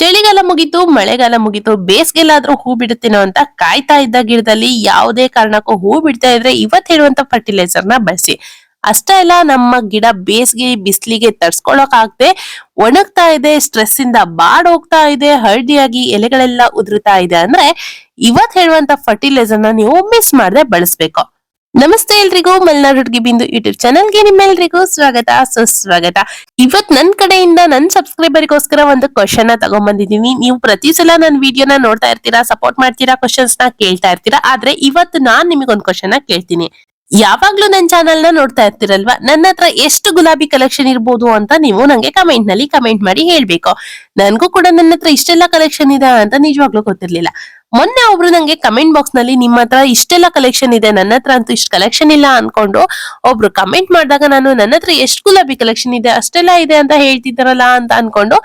ಚಳಿಗಾಲ ಮುಗೀತು, ಮಳೆಗಾಲ ಮುಗೀತು, ಬೇಸಿಗೆಲಾದ್ರೂ ಹೂ ಬಿಡುತ್ತೇನೋ ಅಂತ ಕಾಯ್ತಾ ಇದ್ದ ಗಿಡದಲ್ಲಿ ಯಾವುದೇ ಕಾರಣಕ್ಕೂ ಹೂ ಬಿಡ್ತಾ ಇದ್ರೆ ಇವತ್ ಹೇಳುವಂತ ಫರ್ಟಿಲೈಸರ್ ನ ಬಳಸಿ. ಅಷ್ಟೇ ಅಲ್ಲ, ನಮ್ಮ ಗಿಡ ಬೇಸಿಗೆ ಬಿಸಿಲಿಗೆ ತಡ್ಸ್ಕೊಳಕ್ ಆಗದೆ ಒಣಗ್ತಾ ಇದೆ, ಸ್ಟ್ರೆಸ್ ಇಂದ ಬಾಡ್ ಹೋಗ್ತಾ ಇದೆ, ಹಳದಿಯಾಗಿ ಎಲೆಗಳೆಲ್ಲ ಉದುರುತ್ತಾ ಇದೆ ಅಂದ್ರೆ ಇವತ್ ಹೇಳುವಂತ ಫರ್ಟಿಲೈಸರ್ ನ ನೀವು ಮಿಸ್ ಮಾಡದೆ ಬಳಸ್ಬೇಕು. ನಮಸ್ತೆ ಎಲ್ರಿಗೂ, ಮಲ್ನಾಡ್ ಹುಡುಗಿ ಬಿಂದು ಯೂಟ್ಯೂಬ್ ಚಾನಲ್ಗೆ ನಿಮ್ಮೆಲ್ರಿಗೂ ಸ್ವಾಗತ ಸುಸ್ವಾಗತ. ಇವತ್ ನನ್ ಕಡೆಯಿಂದ ನನ್ ಸಬ್ಸ್ಕ್ರೈಬರ್ಗೋಸ್ಕರ ಒಂದು ಕ್ವಶನ್ ನ ತಗೊಂಡ್ಬಂದಿದೀನಿ. ನೀವು ಪ್ರತಿ ಸಲ ನನ್ ವಿಡಿಯೋನ ನೋಡ್ತಾ ಇರ್ತೀರಾ, ಸಪೋರ್ಟ್ ಮಾಡ್ತೀರಾ, ಕ್ವಶನ್ಸ್ ನ ಕೇಳ್ತಾ ಇರ್ತೀರಾ. ಆದ್ರೆ ಇವತ್ತು ನಾನ್ ನಿಮಗೊಂದು ಕ್ವಶನ್ ನ ಕೇಳ್ತೀನಿ. ಯಾವಾಗ್ಲೂ ನನ್ ಚಾನಲ್ ನ ನೋಡ್ತಾ ಇರ್ತೀರಲ್ವಾ, ನನ್ನ ಹತ್ರ ಎಷ್ಟು ಗುಲಾಬಿ ಕಲೆಕ್ಷನ್ ಇರ್ಬೋದು ಅಂತ ನೀವು ನಂಗೆ ಕಮೆಂಟ್ ನಲ್ಲಿ ಕಮೆಂಟ್ ಮಾಡಿ ಹೇಳ್ಬೇಕು. ನನ್ಗೂ ಕೂಡ ನನ್ನ ಹತ್ರ ಇಷ್ಟೆಲ್ಲ ಕಲೆಕ್ಷನ್ ಇದೆ ಅಂತ ನಿಜವಾಗ್ಲೂ ಗೊತ್ತಿರ್ಲಿಲ್ಲ. ಮೊನ್ನೆ ಒಬ್ರು ನಂಗೆ ಕಮೆಂಟ್ ಬಾಕ್ಸ್ ನಲ್ಲಿ ನಿಮ್ಮ ಹತ್ರ ಇಷ್ಟೆಲ್ಲ ಕಲೆಕ್ಷನ್ ಇದೆ, ನನ್ನ ಹತ್ರ ಅಂತೂ ಇಷ್ಟು ಕಲೆಕ್ಷನ್ ಇಲ್ಲ ಅನ್ಕೊಂಡು ಒಬ್ರು ಕಮೆಂಟ್ ಮಾಡಿದಾಗ ನಾನು ನನ್ನ ಹತ್ರ ಎಷ್ಟು ಗುಲಾಬಿ ಕಲೆಕ್ಷನ್ ಇದೆ ಅಷ್ಟೆಲ್ಲ ಇದೆ ಅಂತ ಹೇಳ್ತಿದ್ದಾರಲ್ಲ ಅಂತ ಅನ್ಕೊಂಡು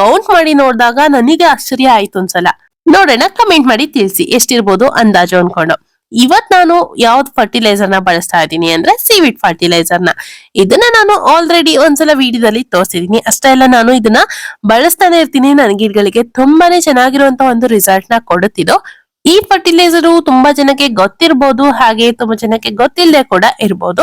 ಕೌಂಟ್ ಮಾಡಿ ನೋಡಿದಾಗ ನನಗೆ ಆಶ್ಚರ್ಯ ಆಯ್ತು ಒಂದ್ಸಲ. ನೋಡೋಣ, ಕಮೆಂಟ್ ಮಾಡಿ ತಿಳಿಸಿ ಎಷ್ಟಿರ್ಬೋದು ಅಂದಾಜು ಅನ್ಕೊಂಡು. ಇವತ್ ನಾನು ಯಾವ್ದು ಫರ್ಟಿಲೈಸರ್ ನ ಬಳಸ್ತಾ ಇದ್ದೀನಿ ಅಂದ್ರೆ ಸೀವಿಡ್ ಫರ್ಟಿಲೈಸರ್ ನ. ಇದನ್ನ ನಾನು ಆಲ್ರೆಡಿ ಒಂದ್ಸಲ ವಿಡಿಯೋದಲ್ಲಿ ತೋರಿಸಿದೀನಿ. ಅಷ್ಟೇ ಅಲ್ಲ, ನಾನು ಇದನ್ನ ಬಳಸ್ತಾನೆ ಇರ್ತೀನಿ. ನನ್ನ ಗಿಡಗಳಿಗೆ ತುಂಬಾನೇ ಚೆನ್ನಾಗಿರುವಂತ ಒಂದು ರಿಸಲ್ಟ್ ನ ಕೊಡುತ್ತಿದ್ದು. ಈ ಫರ್ಟಿಲೈಸರ್ ತುಂಬಾ ಜನಕ್ಕೆ ಗೊತ್ತಿರ್ಬೋದು, ಹಾಗೆ ತುಂಬಾ ಜನಕ್ಕೆ ಗೊತ್ತಿಲ್ಲದೆ ಕೂಡ ಇರ್ಬೋದು.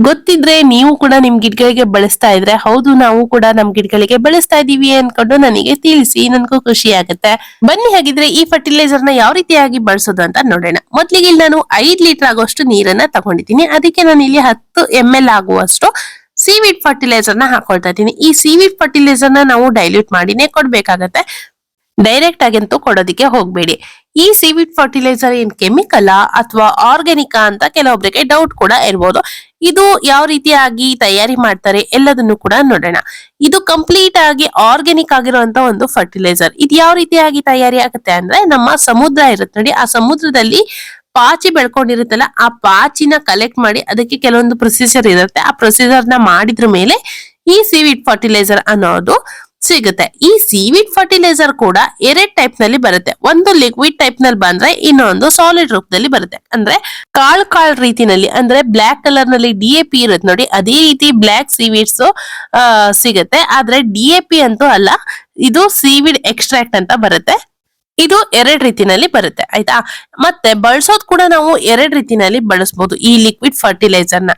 ಗೊತ್ತಿದ್ರೆ ನೀವು ಕೂಡ ನಿಮ್ ಗಿಡಗಳಿಗೆ ಬಳಸ್ತಾ ಇದ್ರೆ, ಹೌದು ನಾವು ಕೂಡ ನಮ್ ಗಿಡಗಳಿಗೆ ಬಳಸ್ತಾ ಇದೀವಿ ಅನ್ಕೊಂಡು ನನಗೆ ತಿಳಿಸಿ, ನನ್ಗೂ ಖುಷಿ ಆಗುತ್ತೆ. ಬನ್ನಿ ಹಾಗಿದ್ರೆ ಈ ಫರ್ಟಿಲೈಸರ್ ನ ಯಾವ ರೀತಿಯಾಗಿ ಬಳಸೋದು ಅಂತ ನೋಡೋಣ. ಮೊದ್ಲಿಗೆ ಇಲ್ಲಿ ನಾನು 5 ಲೀಟರ್ ಆಗುವಷ್ಟು ನೀರನ್ನ ತಗೊಂಡಿದ್ದೀನಿ. ಅದಕ್ಕೆ ನಾನು ಇಲ್ಲಿ 10 ml ಆಗುವಷ್ಟು ಸೀವಿಡ್ ಫರ್ಟಿಲೈಸರ್ ನ ಹಾಕೊಳ್ತಾ ಇದ್ದೀನಿ. ಈ ಸೀವಿಡ್ ಫರ್ಟಿಲೈಸರ್ ನ ನಾವು ಡೈಲ್ಯೂಟ್ ಮಾಡಿನೇ ಕೊಡ್ಬೇಕಾಗತ್ತೆ, ಡೈರೆಕ್ಟ್ ಆಗಂತೂ ಕೊಡೋದಿಕ್ಕೆ ಹೋಗ್ಬೇಡಿ. ಈ ಸೀವಿಡ್ ಫರ್ಟಿಲೈಸರ್ ಏನ್ ಕೆಮಿಕಲ್ ಅಥವಾ ಆರ್ಗ್ಯಾನಿಕ್ ಅಂತ ಕೆಲವೊಬ್ಬರಿಗೆ ಡೌಟ್ ಕೂಡ ಇರ್ಬೋದು. ಇದು ಯಾವ ರೀತಿಯಾಗಿ ತಯಾರಿ ಮಾಡ್ತಾರೆ ಎಲ್ಲದನ್ನು ಕೂಡ ನೋಡೋಣ. ಇದು ಕಂಪ್ಲೀಟ್ ಆಗಿ ಆರ್ಗ್ಯಾನಿಕ್ ಆಗಿರುವಂತ ಒಂದು ಫರ್ಟಿಲೈಸರ್. ಇದು ಯಾವ ರೀತಿಯಾಗಿ ತಯಾರಿ ಆಗುತ್ತೆ ಅಂದ್ರೆ, ನಮ್ಮ ಸಮುದ್ರ ಇರುತ್ತೆ ನೋಡಿ, ಆ ಸಮುದ್ರದಲ್ಲಿ ಪಾಚಿ ಬೆಳ್ಕೊಂಡಿರುತ್ತಲ್ಲ, ಆ ಪಾಚಿನ ಕಲೆಕ್ಟ್ ಮಾಡಿ ಅದಕ್ಕೆ ಕೆಲವೊಂದು ಪ್ರೊಸೀಜರ್ ಇರುತ್ತೆ. ಆ ಪ್ರೊಸೀಜರ್ ನ ಮಾಡಿದ್ರ ಮೇಲೆ ಈ ಸೀವಿಡ್ ಫರ್ಟಿಲೈಸರ್ ಅನ್ನೋದು ಸಿಗುತ್ತೆ. ಈ ಸೀವಿಡ್ ಫರ್ಟಿಲೈಸರ್ ಕೂಡ 2 ಟೈಪ್ ನಲ್ಲಿ ಬರುತ್ತೆ. ಒಂದು ಲಿಕ್ವಿಡ್ ಟೈಪ್ ನಲ್ಲಿ ಬಂದ್ರೆ, ಇನ್ನೊಂದು ಸಾಲಿಡ್ ರೂಪದಲ್ಲಿ ಬರುತ್ತೆ. ಅಂದ್ರೆ ಕಾಳ್ ರೀತಿನಲ್ಲಿ, ಅಂದ್ರೆ ಬ್ಲಾಕ್ ಕಲರ್ ನಲ್ಲಿ DAP ಇರುತ್ತೆ ನೋಡಿ, ಅದೇ ರೀತಿ ಬ್ಲಾಕ್ ಸೀವಿಡ್ಸ್ ಸಿಗುತ್ತೆ. ಆದ್ರೆ DAP ಅಂತೂ ಅಲ್ಲ, ಇದು ಸೀವಿಡ್ ಎಕ್ಸ್ಟ್ರಾಕ್ಟ್ ಅಂತ ಬರುತ್ತೆ. ಇದು 2 ರೀತಿನಲ್ಲಿ ಬರುತ್ತೆ, ಆಯ್ತಾ. ಮತ್ತೆ ಬಳಸೋದ್ ಕೂಡ ನಾವು 2 ರೀತಿನಲ್ಲಿ ಬಳಸಬಹುದು ಈ ಲಿಕ್ವಿಡ್ ಫರ್ಟಿಲೈಸರ್ ನ.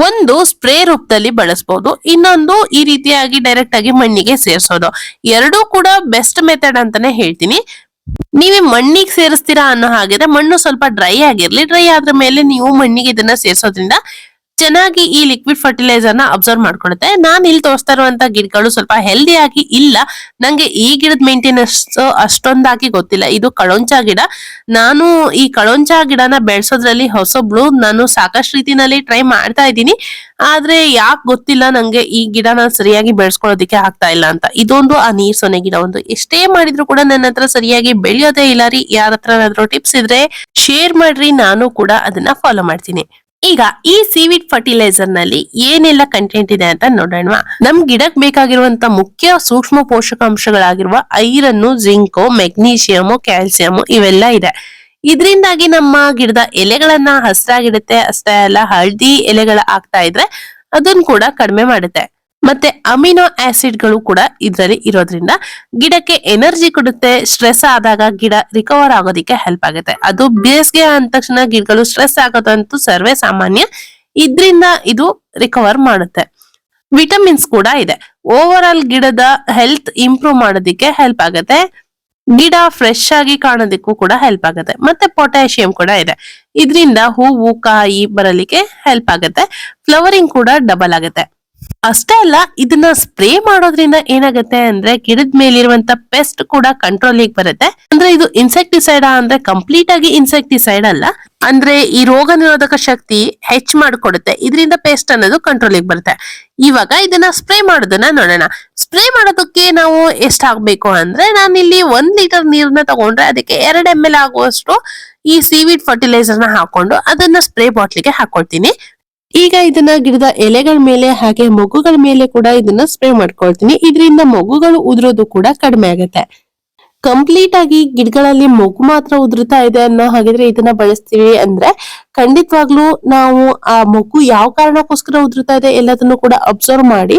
ಒಂದು ಸ್ಪ್ರೇ ರೂಪದಲ್ಲಿ ಬಳಸಬಹುದು, ಇನ್ನೊಂದು ಈ ರೀತಿಯಾಗಿ ಡೈರೆಕ್ಟ್ ಆಗಿ ಮಣ್ಣಿಗೆ ಸೇರಿಸೋದು. ಎರಡೂ ಕೂಡ ಬೆಸ್ಟ್ ಮೆಥಡ್ ಅಂತಾನೆ ಹೇಳ್ತೀನಿ. ನೀವೇ ಮಣ್ಣಿಗೆ ಸೇರಿಸ್ತೀರಾ ಅನ್ನೋ ಹಾಗಿದ್ರೆ ಮಣ್ಣು ಸ್ವಲ್ಪ ಡ್ರೈ ಆಗಿರ್ಲಿ. ಡ್ರೈ ಆದ್ರ ಮೇಲೆ ನೀವು ಮಣ್ಣಿಗೆ ಇದನ್ನ ಸೇರಿಸೋದ್ರಿಂದ ಚೆನ್ನಾಗಿ ಈ ಲಿಕ್ವಿಡ್ ಫರ್ಟಿಲೈಸರ್ ನ ಅಬ್ಸರ್ವ್ ಮಾಡ್ಕೊಳುತ್ತೆ. ನಾನ್ ಇಲ್ಲಿ ತೋರಿಸ್ತಾ ಇರುವಂತ ಗಿಡಗಳು ಸ್ವಲ್ಪ ಹೆಲ್ದಿ ಆಗಿ ಇಲ್ಲ. ನಂಗೆ ಈ ಗಿಡದ ಮೇಂಟೆನೆನ್ಸ್ ಅಷ್ಟೊಂದಾಗಿ ಗೊತ್ತಿಲ್ಲ. ಇದು ಕಳೊಂಚ ಗಿಡ. ನಾನು ಈ ಕಳೊಂಚ ಗಿಡನ ಬೆಳೆಸೋದ್ರಲ್ಲಿ ಹೊಸಬ್ಳು, ನಾನು ಸಾಕಷ್ಟು ರೀತಿನಲ್ಲಿ ಟ್ರೈ ಮಾಡ್ತಾ ಇದ್ದೀನಿ. ಆದ್ರೆ ಯಾಕೆ ಗೊತ್ತಿಲ್ಲ ನಂಗೆ ಈ ಗಿಡನ ಸರಿಯಾಗಿ ಬೆಳೆಸ್ಕೊಳ್ಳೋದಿಕ್ಕೆ ಆಗ್ತಾ ಇಲ್ಲ ಅಂತ. ಇದೊಂದು ಆ ನೀರ್ ಸೊನೆ ಗಿಡ ಒಂದು, ಎಷ್ಟೇ ಮಾಡಿದ್ರು ಕೂಡ ನನ್ನ ಹತ್ರ ಸರಿಯಾಗಿ ಬೆಳೆಯೋದೇ ಇಲ್ಲ ರೀ. ಯಾರ ಹತ್ರ ಏನಾದ್ರು ಟಿಪ್ಸ್ ಇದ್ರೆ ಶೇರ್ ಮಾಡ್ರಿ, ನಾನು ಕೂಡ ಅದನ್ನ ಫಾಲೋ ಮಾಡ್ತೀನಿ. ಈಗ ಈ ಸೀವಿಡ್ ಫರ್ಟಿಲೈಸರ್ ನಲ್ಲಿ ಏನೆಲ್ಲ ಕಂಟೆಂಟ್ ಇದೆ ಅಂತ ನೋಡೋಣ. ನಮ್ ಗಿಡಕ್ ಬೇಕಾಗಿರುವಂತ ಮುಖ್ಯ ಸೂಕ್ಷ್ಮ ಪೋಷಕಾಂಶಗಳಾಗಿರುವ ಐರನ್, ಜಿಂಕ್, ಮೆಗ್ನೀಷಿಯಂ, ಕ್ಯಾಲ್ಸಿಯಂ ಇವೆಲ್ಲ ಇದೆ. ಇದರಿಂದಾಗಿ ನಮ್ಮ ಗಿಡದ ಎಲೆಗಳನ್ನ ಹಸಿರಾಗಿಡುತ್ತೆ. ಅಷ್ಟೇ ಅಲ್ಲ, ಹಳದಿ ಎಲೆಗಳ ಆಗ್ತಾ ಇದ್ರೆ ಅದನ್ನ ಕೂಡ ಕಡಿಮೆ ಮಾಡುತ್ತೆ. ಮತ್ತೆ ಅಮಿನೋ ಆಸಿಡ್ ಗಳು ಕೂಡ ಇದರಲ್ಲಿ ಇರೋದ್ರಿಂದ ಗಿಡಕ್ಕೆ ಎನರ್ಜಿ ಕೊಡುತ್ತೆ. ಸ್ಟ್ರೆಸ್ ಆದಾಗ ಗಿಡ ರಿಕವರ್ ಆಗೋದಿಕ್ಕೆ ಹೆಲ್ಪ್ ಆಗುತ್ತೆ. ಅದು ಬೇಸಿಗೆ ಅಂದ ತಕ್ಷಣ ಗಿಡಗಳು ಸ್ಟ್ರೆಸ್ ಆಗೋದಂತೂ ಸರ್ವೇ ಸಾಮಾನ್ಯ. ಇದ್ರಿಂದ ಇದು ರಿಕವರ್ ಮಾಡುತ್ತೆ. ವಿಟಮಿನ್ಸ್ ಕೂಡ ಇದೆ. ಓವರ್ ಆಲ್ ಗಿಡದ ಹೆಲ್ತ್ ಇಂಪ್ರೂವ್ ಮಾಡೋದಿಕ್ಕೆ ಹೆಲ್ಪ್ ಆಗುತ್ತೆ. ಗಿಡ ಫ್ರೆಶ್ ಆಗಿ ಕಾಣೋದಿಕ್ಕೂ ಕೂಡ ಹೆಲ್ಪ್ ಆಗುತ್ತೆ. ಮತ್ತೆ ಪೊಟ್ಯಾಷಿಯಂ ಕೂಡ ಇದೆ. ಇದರಿಂದ ಹೂವು ಕಾಯಿ ಬರಲಿಕ್ಕೆ ಹೆಲ್ಪ್ ಆಗುತ್ತೆ. ಫ್ಲವರಿಂಗ್ ಕೂಡ ಡಬಲ್ ಆಗುತ್ತೆ. ಅಷ್ಟೇ ಅಲ್ಲ, ಇದನ್ನ ಸ್ಪ್ರೇ ಮಾಡೋದ್ರಿಂದ ಏನಾಗುತ್ತೆ ಅಂದ್ರೆ ಗಿಡದ ಮೇಲಿರುವಂತ ಪೆಸ್ಟ್ ಕೂಡ ಕಂಟ್ರೋಲಿಗೆ ಬರುತ್ತೆ. ಅಂದ್ರೆ ಇದು ಇನ್ಸೆಕ್ಟಿಸೈಡ್ ಅಂದ್ರೆ ಕಂಪ್ಲೀಟ್ ಆಗಿ ಇನ್ಸೆಕ್ಟಿಸೈಡ್ ಅಲ್ಲ, ಅಂದ್ರೆ ಈ ರೋಗ ನಿರೋಧಕ ಶಕ್ತಿ ಹೆಚ್ಚು ಮಾಡಿಕೊಡುತ್ತೆ. ಇದರಿಂದ ಪೆಸ್ಟ್ ಅನ್ನೋದು ಕಂಟ್ರೋಲಿಗೆ ಬರುತ್ತೆ. ಇವಾಗ ಇದನ್ನ ಸ್ಪ್ರೇ ಮಾಡೋದನ್ನ ನೋಡೋಣ. ಸ್ಪ್ರೇ ಮಾಡೋದಕ್ಕೆ ನಾವು ಎಷ್ಟಾಗಬೇಕು ಅಂದ್ರೆ, ನಾನಿಲ್ಲಿ 1 ಲೀಟರ್ ನೀರನ್ನ ತಗೊಂಡ್ರೆ ಅದಕ್ಕೆ 2 ml ಆಗುವಷ್ಟು ಈ ಸೀವಿಡ್ ಫರ್ಟಿಲೈಸರ್ ನ ಹಾಕೊಂಡು ಅದನ್ನ ಸ್ಪ್ರೇ ಬಾಟ್ಲಿಗೆ ಹಾಕೊಳ್ತೀನಿ. ಈಗ ಇದನ್ನ ಗಿಡದ ಎಲೆಗಳ ಮೇಲೆ ಹಾಗೆ ಮೊಗ್ಗುಗಳ ಮೇಲೆ ಕೂಡ ಇದನ್ನ ಸ್ಪ್ರೇ ಮಾಡ್ಕೊಳ್ತೀನಿ. ಇದರಿಂದ ಮೊಗ್ಗುಗಳು ಉದುರೋದು ಕೂಡ ಕಡಿಮೆ ಆಗುತ್ತೆ. ಕಂಪ್ಲೀಟ್ ಆಗಿ ಗಿಡಗಳಲ್ಲಿ ಮೊಗ್ಗು ಮಾತ್ರ ಉದುರುತ್ತಾ ಇದೆ ಅನ್ನೋ ಹಾಗಿದ್ರೆ ಇದನ್ನ ಬಳಸ್ತೀವಿ ಅಂದ್ರೆ ಖಂಡಿತವಾಗ್ಲೂ ನಾವು ಆ ಮೊಗ್ಗು ಯಾವ ಕಾರಣಕ್ಕೋಸ್ಕರ ಉದುರುತ್ತಾ ಇದೆ ಎಲ್ಲದನ್ನು ಕೂಡ ಅಬ್ಸರ್ವ್ ಮಾಡಿ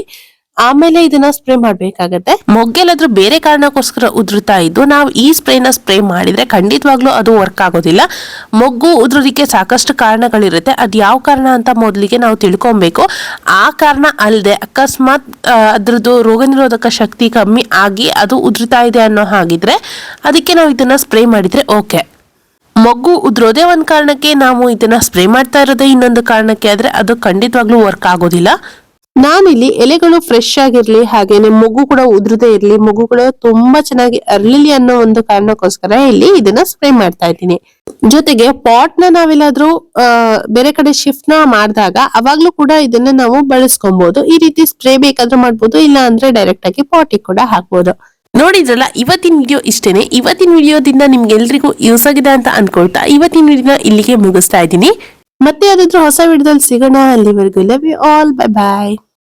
ಆಮೇಲೆ ಇದನ್ನ ಸ್ಪ್ರೇ ಮಾಡ್ಬೇಕಾಗತ್ತೆ. ಮೊಗ್ಗೆಲ್ಲಾದ್ರೂ ಬೇರೆ ಕಾರಣಕ್ಕೋಸ್ಕರ ಉದುರುತ್ತಾ ಇದ್ದು ನಾವು ಈ ಸ್ಪ್ರೇನ ಸ್ಪ್ರೇ ಮಾಡಿದ್ರೆ ಖಂಡಿತವಾಗ್ಲೂ ಅದು ವರ್ಕ್ ಆಗೋದಿಲ್ಲ. ಮೊಗ್ಗು ಉದುರೋದಕ್ಕೆ ಸಾಕಷ್ಟು ಕಾರಣಗಳಿರುತ್ತೆ. ಅದ್ ಯಾವ ಕಾರಣ ಅಂತ ಮೊದಲಿಗೆ ನಾವು ತಿಳ್ಕೊಬೇಕು. ಆ ಕಾರಣ ಅಲ್ಲದೆ ಅಕಸ್ಮಾತ್ ಅದ್ರದ್ದು ರೋಗ ನಿರೋಧಕ ಶಕ್ತಿ ಕಮ್ಮಿ ಆಗಿ ಅದು ಉದುರುತ್ತಾ ಇದೆ ಅನ್ನೋ ಹಾಗಿದ್ರೆ ಅದಕ್ಕೆ ನಾವು ಇದನ್ನ ಸ್ಪ್ರೇ ಮಾಡಿದ್ರೆ ಓಕೆ. ಮೊಗ್ಗು ಉದುರೋದೇ ಒಂದ್ ಕಾರಣಕ್ಕೆ ನಾವು ಇದನ್ನ ಸ್ಪ್ರೇ ಮಾಡ್ತಾ ಇರೋದೇ ಇನ್ನೊಂದು ಕಾರಣಕ್ಕೆ ಆದ್ರೆ ಅದು ಖಂಡಿತವಾಗ್ಲೂ ವರ್ಕ್ ಆಗೋದಿಲ್ಲ. ನಾನಿಲ್ಲಿ ಎಲೆಗಳು ಫ್ರೆಶ್ ಆಗಿರ್ಲಿ, ಹಾಗೇನೆ ಮೊಗ್ಗು ಕೂಡ ಉದುರದೇ ಇರ್ಲಿ, ಮೊಗ್ಗುಗಳು ತುಂಬಾ ಚೆನ್ನಾಗಿ ಅರಳಿಲಿ ಅನ್ನೋ ಒಂದು ಕಾರಣಕ್ಕೋಸ್ಕರ ಇಲ್ಲಿ ಇದನ್ನ ಸ್ಪ್ರೇ ಮಾಡ್ತಾ ಇದ್ದೀನಿ. ಜೊತೆಗೆ ಪಾಟ್ ನ ನಾವೆಲ್ಲಾದ್ರೂ ಬೇರೆ ಕಡೆ ಶಿಫ್ಟ್ ನ ಮಾಡಿದಾಗ ಅವಾಗ್ಲೂ ಕೂಡ ಇದನ್ನ ನಾವು ಬಳಸ್ಕೊಬಹುದು. ಈ ರೀತಿ ಸ್ಪ್ರೇ ಬೇಕಾದ್ರೂ ಮಾಡ್ಬೋದು, ಇಲ್ಲ ಅಂದ್ರೆ ಡೈರೆಕ್ಟ್ ಆಗಿ ಪಾಟಿಗೆ ಕೂಡ ಹಾಕ್ಬೋದು. ನೋಡಿದ್ರಲ್ಲ, ಇವತ್ತಿನ ವಿಡಿಯೋ ಇಷ್ಟೇನೆ. ಇವತ್ತಿನ ವಿಡಿಯೋದಿಂದ ನಿಮ್ಗೆಲ್ರಿಗೂ ಯೂಸ್ ಆಗಿದೆ ಅಂತ ಅನ್ಕೊಳ್ತಾ ಇವತ್ತಿನ ವಿಡಿಯೋನ ಇಲ್ಲಿಗೆ ಮುಗಿಸ್ತಾ ಇದ್ದೀನಿ. ಮತ್ತೆ ಯಾವ್ದಾದ್ರು ಹೊಸ ವಿಡಿಯೋದಲ್ಲಿ ಸಿಗೋಣ. ಅಲ್ಲಿವರೆಗೂ love you all, bye bye.